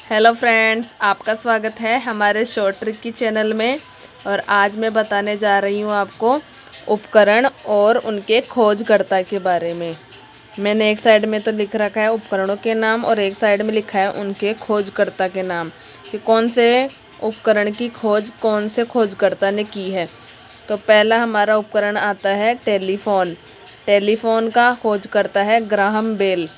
Hello friends, आपका स्वागत है हमारे शॉर्ट ट्रिक की चैनल में। और आज मैं बताने जा रही हूँ आपको उपकरण और उनके खोजकर्ता के बारे में। मैंने एक साइड में तो लिख रखा है उपकरणों के नाम और एक साइड में लिखा है उनके खोजकर्ता के नाम कि कौन से उपकरण की खोज कौन से खोजकर्ता ने की है। तो पहला हमारा उपकरण आता है टेलीफोन। टेलीफोन का खोजकर्ता है ग्राहम बेल।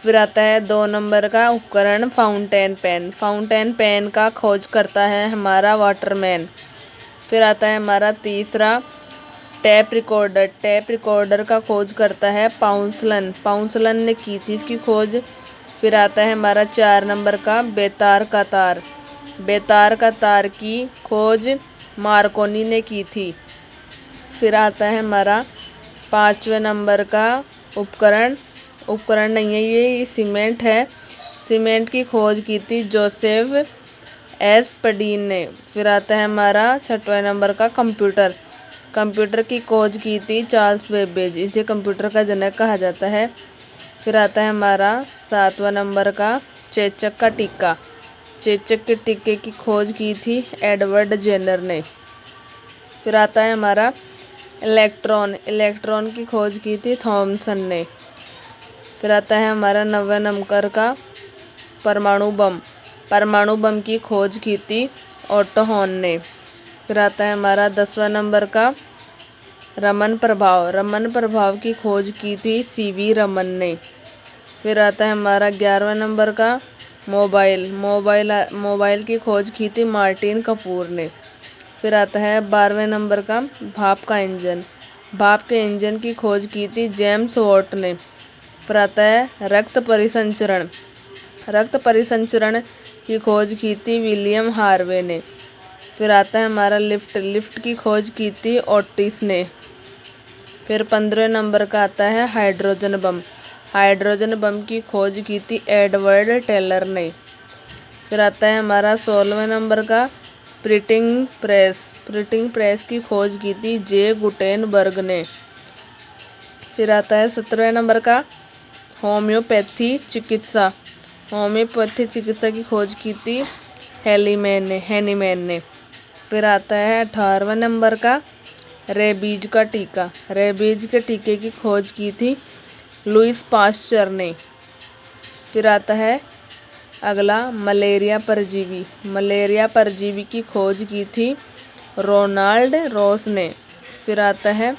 फिर आता है 2 नंबर का उपकरण फाउंटेन पेन। फाउंटेन पेन का खोज करता है हमारा वाटरमैन। फिर आता है हमारा तीसरा टैप रिकॉर्डर। टैप रिकॉर्डर का खोज करता है पाउंसलन। पाउंसलन ने की थी इसकी खोज। फिर आता है हमारा 4 नंबर का बेतार का तार। बेतार का तार की खोज मार्कोनी ने की थी। फिर आता है हमारा 5वें नंबर का उपकरण उपकरण नहीं है, ये सीमेंट है। सीमेंट की खोज की थी जोसेफ एस पडीन ने। फिर आता है हमारा 6वें नंबर का कंप्यूटर। कंप्यूटर की खोज की थी चार्ल्स बेबेज, इसे कंप्यूटर का जनक कहा जाता है। फिर आता है हमारा 7वां नंबर का चेचक का टीका। चेचक के टीके की खोज की थी एडवर्ड जेनर ने। फिर आता है हमारा इलेक्ट्रॉन। इलेक्ट्रॉन की खोज की थी थॉमसन ने। फिर आता है हमारा 9वें नंबर का परमाणु बम। परमाणु बम की खोज की थी ऑटो हॉर्न ने। फिर आता है हमारा 10वां नंबर का रमन प्रभाव। रमन प्रभाव की खोज की थी सीवी रमन ने। फिर आता है हमारा 11वां नंबर का मोबाइल। मोबाइल की खोज की थी मार्टिन कपूर ने। फिर आता है 12वें नंबर का भाप का इंजन। भाप के इंजन की खोज की थी जेम्स वॉट ने। फिर आता है रक्त परिसंचरण। रक्त परिसंचरण की खोज की थी विलियम हार्वे ने। फिर आता है हमारा लिफ्ट। लिफ्ट की खोज की थी ओटिस ने। फिर 15वें नंबर का आता है हाइड्रोजन बम। हाइड्रोजन बम की खोज की थी एडवर्ड टेलर ने। फिर आता है हमारा 16वें नंबर का प्रिंटिंग प्रेस। प्रिंटिंग प्रेस की खोज की थी जे गुटेनबर्ग ने। फिर आता है 17वें नंबर का होम्योपैथी चिकित्सा। होम्योपैथी चिकित्सा की खोज की थी हैनीमैन ने। फिर आता है 18वें नंबर का रेबीज का टीका। रेबीज के टीके की खोज की थी लुइस पास्चर ने। फिर आता है अगला मलेरिया परजीवी। मलेरिया परजीवी की खोज की थी रोनाल्ड रॉस ने। फिर आता है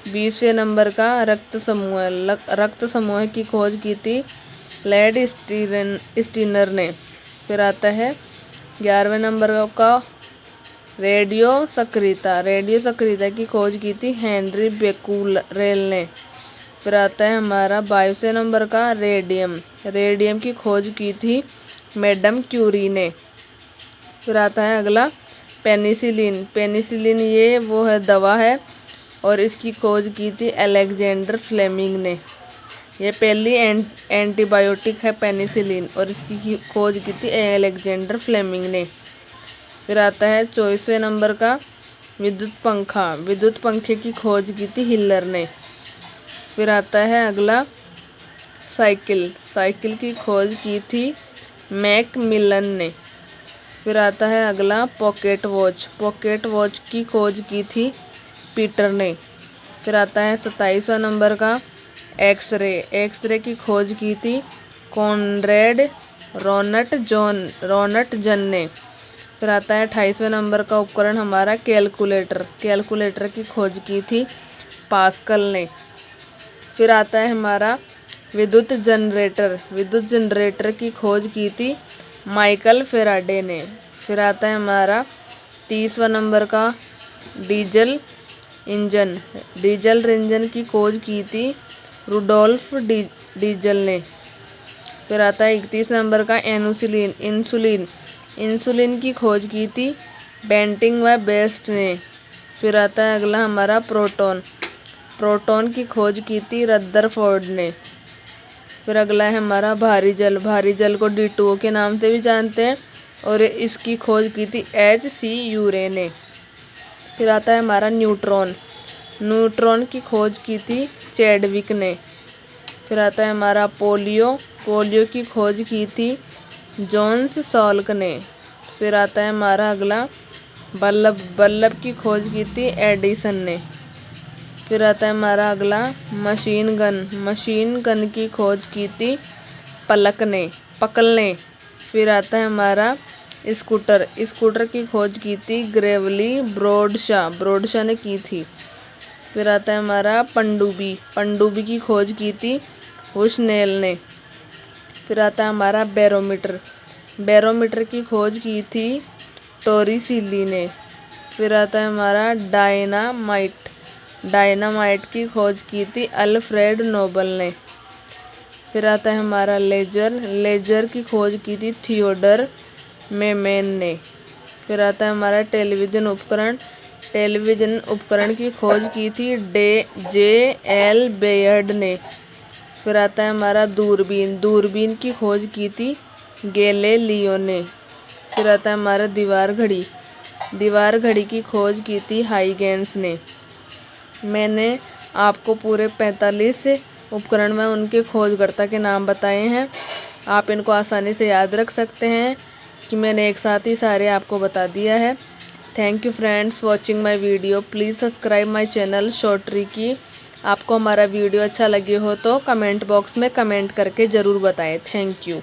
20वें नंबर का रक्त समूह। रक्त समूह की खोज की थी लेड स्टीनर ने। फिर आता है 11वें नंबर का रेडियो सक्रियता। रेडियो सक्रियता की खोज की थी हेनरी बेकुरेल ने। फिर आता है हमारा 22वें नंबर का रेडियम। रेडियम की खोज की थी मैडम क्यूरी ने। फिर आता है अगला पेनिसिलिन। पेनिसिलिन ये वो है दवा है और इसकी खोज की थी अलेक्जेंडर फ्लेमिंग ने। ये पहली एंटीबायोटिक है पेनिसिलिन और इसकी खोज की थी अलेक्जेंडर फ्लेमिंग ने। फिर आता है 24वें नंबर का विद्युत पंखा। विद्युत पंखे की खोज की थी हिलर ने। फिर आता है अगला साइकिल। साइकिल की खोज की थी मैकमिलन ने। फिर आता है अगला पॉकेट वॉच। पॉकेट वॉच की खोज की थी पीटर ने। फिर आता है 27वां नंबर का एक्सरे। एक्सरे की खोज की थी कॉनरेड रोनट जन ने। फिर आता है 28वें नंबर का उपकरण हमारा कैलकुलेटर। कैलकुलेटर की खोज की थी पास्कल ने। फिर आता है हमारा विद्युत जनरेटर। विद्युत जनरेटर की खोज की थी माइकल फेराडे ने। फिर आता है हमारा 30वां नंबर का डीजल इंजन। डीजल इंजन की खोज की थी रुडोल्फ डीजल ने। फिर आता है 31 नंबर का इंसुलिन। इंसुलिन की खोज की थी बेंटिंग व बेस्ट ने। फिर आता है अगला हमारा प्रोटॉन। प्रोटॉन की खोज की थी रदरफोर्ड ने। फिर अगला है हमारा भारी जल। भारी जल को D2O के नाम से भी जानते हैं और इसकी खोज की थी HC यूरे ने। फिर आता है हमारा न्यूट्रॉन। न्यूट्रॉन की खोज की थी चैडविक ने। फिर आता है हमारा पोलियो। पोलियो की खोज की थी जोन्स सॉल्क ने। फिर आता है हमारा अगला, बल्ब की खोज की थी एडिसन ने। फिर आता है हमारा अगला, मशीन गन की खोज की थी पकल ने। फिर आता है हमारा स्कूटर की खोज की थी ग्रेवली ब्रोडशा ने की थी। फिर आता है हमारा पनडुब्बी की खोज की थी हुस्नेल ने। फिर आता है हमारा बैरोमीटर की खोज की थी टोरिसिली ने। फिर आता है हमारा डायनामाइट की खोज की थी अल्फ्रेड नोबल ने। फिर आता है हमारा लेजर की खोज की थी थियोडर मेमेन ने। फिर आता है हमारा टेलीविज़न उपकरण की खोज की थी J.L. बेयर्ड ने। फिर आता है हमारा दूरबीन की खोज की थी गैलीलियो ने। फिर आता है हमारा दीवार घड़ी की खोज की थी हाइगेंस ने। मैंने आपको पूरे 45 उपकरण में उनके खोजकर्ता के नाम बताए हैं। आप इनको आसानी से याद रख सकते हैं कि मैंने एक साथ ही सारे आपको बता दिया है। Thank you friends watching my video. Please subscribe my channel short tricky. आपको हमारा वीडियो अच्छा लगे हो तो कमेंट बॉक्स में कमेंट करके ज़रूर बताएं। Thank you.